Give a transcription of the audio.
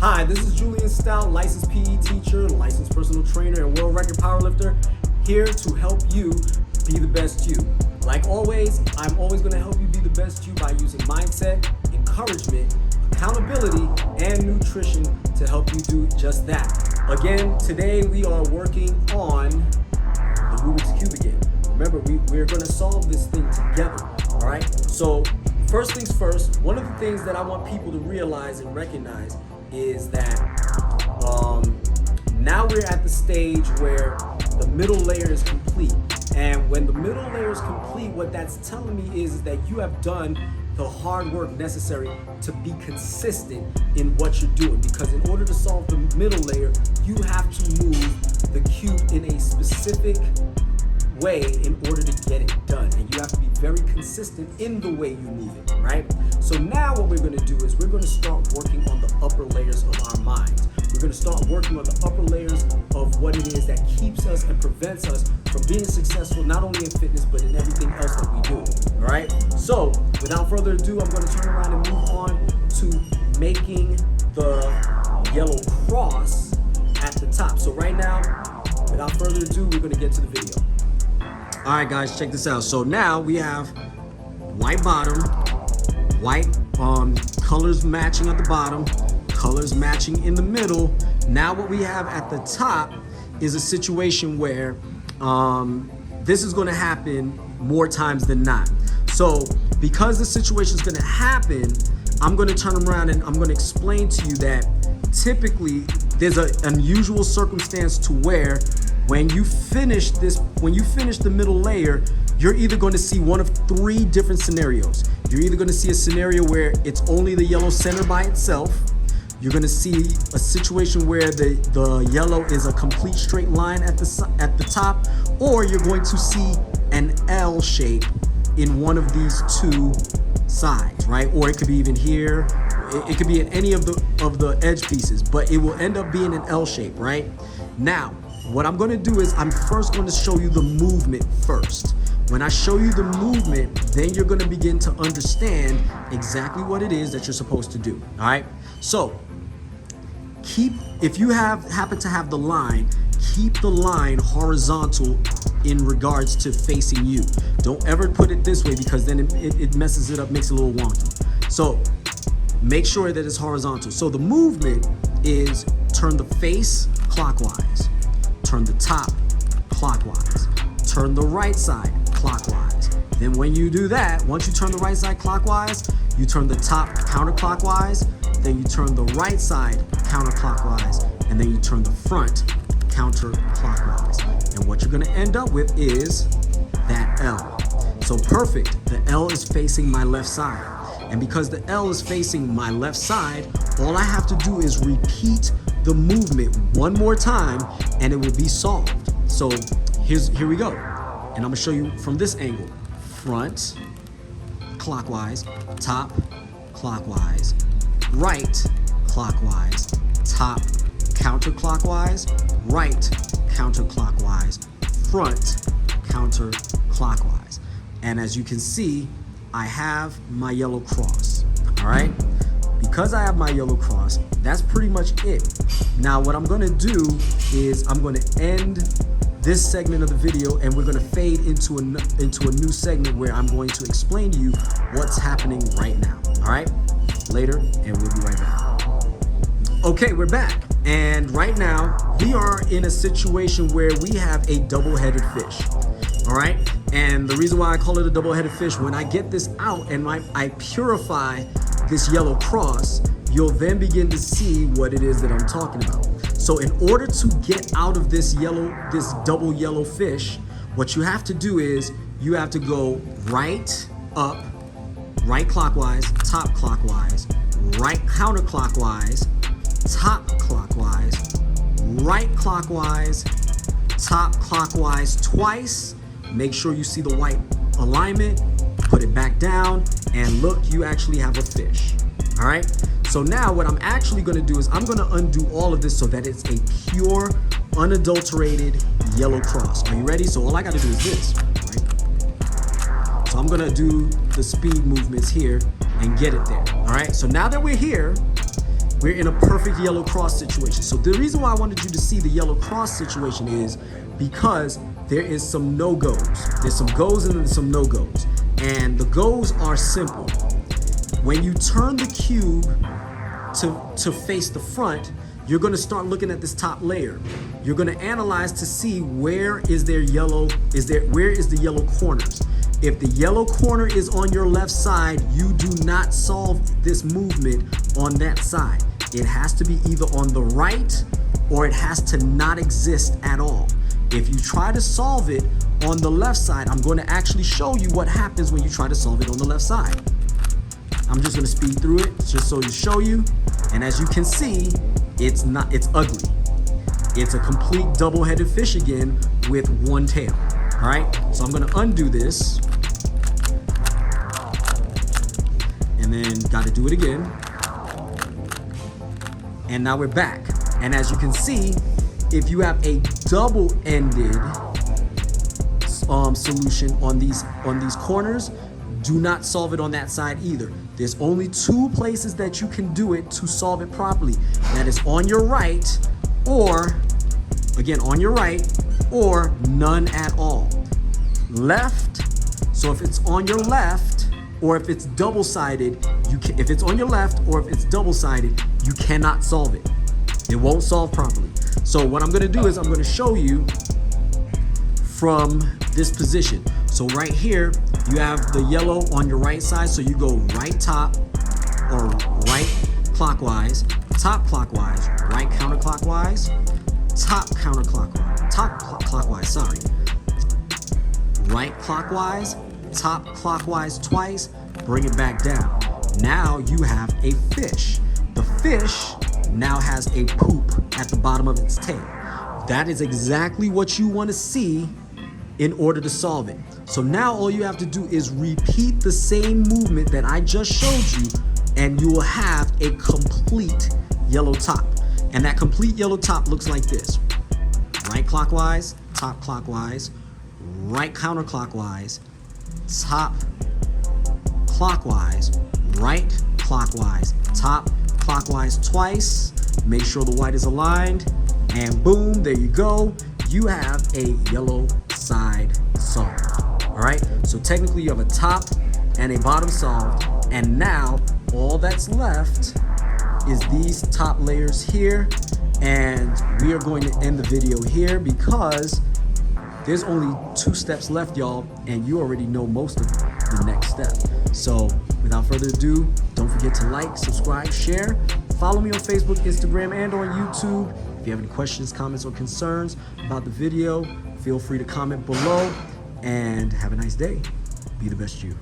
Hi, this is Julian Stout, licensed PE teacher, licensed personal trainer, and world record powerlifter, here to help you be the best you. Like always, I'm always going to help you be the best you by using mindset, encouragement, accountability, and nutrition to help you do just that. Again, today we are working on the Rubik's Cube again. Remember, we're going to solve this thing together, all right? So first things first, one of the things that I want people to realize and recognize is that now we're at the stage where the middle layer is complete. And when the middle layer is complete, what that's telling me is that you have done the hard work necessary to be consistent in what you're doing. Because in order to solve the middle layer, you have to move the cube in a specific way in order to get it done, and you have to be very consistent in the way you move it, right? So now what we're going to do is we're going to start working on the upper layers of our minds. We're going to start working on the upper layers of what it is that keeps us and prevents us from being successful, not only in fitness but in everything else that we do, all right? So without further ado, I'm going to turn around and move on to making the yellow cross at the top. So right now, without further ado, we're going to get to the video. All right, guys, check this out. So now we have white bottom, white colors matching at the bottom, colors matching in the middle. Now what we have at the top is a situation where this is going to happen more times than not. So because the situation is going to happen, I'm going to turn around and I'm going to explain to you that typically there's an unusual circumstance to where when you finish the middle layer, you're either going to see one of three different scenarios. You're either going to see a scenario where it's only the yellow center by itself. You're going to see a situation where the yellow is a complete straight line at the top, or you're going to see an L shape in one of these two sides, right? Or it could be even here. It could be in any of the edge pieces, but it will end up being an L shape, right? Now, what I'm going to do is I'm first going to show you the movement first. When I show you the movement, then you're going to begin to understand exactly what it is that you're supposed to do. All right. So if you happen to have the line, keep the line horizontal in regards to facing you. Don't ever put it this way because then it messes it up, makes it a little wonky. So make sure that it's horizontal. So the movement is turn the face clockwise. Turn the top clockwise. Turn the right side clockwise. Then when you do that, once you turn the right side clockwise, you turn the top counterclockwise, then you turn the right side counterclockwise, and then you turn the front counterclockwise. And what you're gonna end up with is that L. So perfect, the L is facing my left side. And because the L is facing my left side, all I have to do is repeat the movement one more time and it will be solved. So here we go. And I'm gonna show you from this angle. Front, clockwise, top, clockwise, right, clockwise, top, counterclockwise, right, counterclockwise, front, counterclockwise. And as you can see, I have my yellow cross, all right? Because I have my yellow cross, that's pretty much it. Now what I'm gonna do is I'm gonna end this segment of the video and we're gonna fade into a new segment where I'm going to explain to you what's happening right now, all right? Later, and we'll be right back. Okay, we're back. And right now, we are in a situation where we have a double-headed fish, all right? And the reason why I call it a double-headed fish, when I get this out and I purify this yellow cross, you'll then begin to see what it is that I'm talking about. So in order to get out of this double yellow fish, what you have to do is you have to go right up, right clockwise, top clockwise, right counterclockwise, top clockwise, right clockwise, top clockwise twice. Make sure you see the white alignment, put it back down, and look, you actually have a fish. All right. So now what I'm actually going to do is I'm going to undo all of this so that it's a pure, unadulterated yellow cross. Are you ready? So all I got to do is this, right? So I'm going to do the speed movements here and get it there. All right. So now that we're here, we're in a perfect yellow cross situation. So the reason why I wanted you to see the yellow cross situation is because there is some no-goes. There's some goes and there's some no-goes. And the goes are simple. When you turn the cube to face the front, you're gonna start looking at this top layer. You're gonna analyze to see where is the yellow corners. If the yellow corner is on your left side, you do not solve this movement on that side. It has to be either on the right or it has to not exist at all. If you try to solve it on the left side, I'm going to actually show you what happens when you try to solve it on the left side. I'm just going to speed through it just so to show you. And as you can see, it's ugly. It's a complete double-headed fish again with one tail. All right, so I'm going to undo this. And then got to do it again. And now we're back. And as you can see, if you have a double-ended solution on these corners, do not solve it on that side either. There's only two places that you can do it to solve it properly. That is on your right, or again on your right, or none at all. Left. So if it's on your left, or if it's double-sided, if it's on your left or if it's double-sided, you cannot solve it. It won't solve properly. So what I'm gonna do is I'm gonna show you from this position. So right here, you have the yellow on your right side, so you go right top or right clockwise, top clockwise, right counterclockwise, top clockwise, sorry. Right clockwise, top clockwise twice, bring it back down. Now you have a fish. The fish now has a poop at the bottom of its tail. That is exactly what you want to see in order to solve it. So now all you have to do is repeat the same movement that I just showed you, and you will have a complete yellow top. And that complete yellow top looks like this. Right clockwise, top clockwise, right counterclockwise, top clockwise, right clockwise, top clockwise twice. Make sure the white is aligned, and boom, there you go. You have a yellow side solved. All right, so technically you have a top and a bottom solved, and now all that's left is these top layers here, and we are going to end the video here because there's only 2 steps left, y'all, and you already know most of the next step. So without further ado, don't forget to like, subscribe, share. Follow me on Facebook, Instagram, and on YouTube. If you have any questions, comments, or concerns about the video, feel free to comment below, and have a nice day. Be the best you.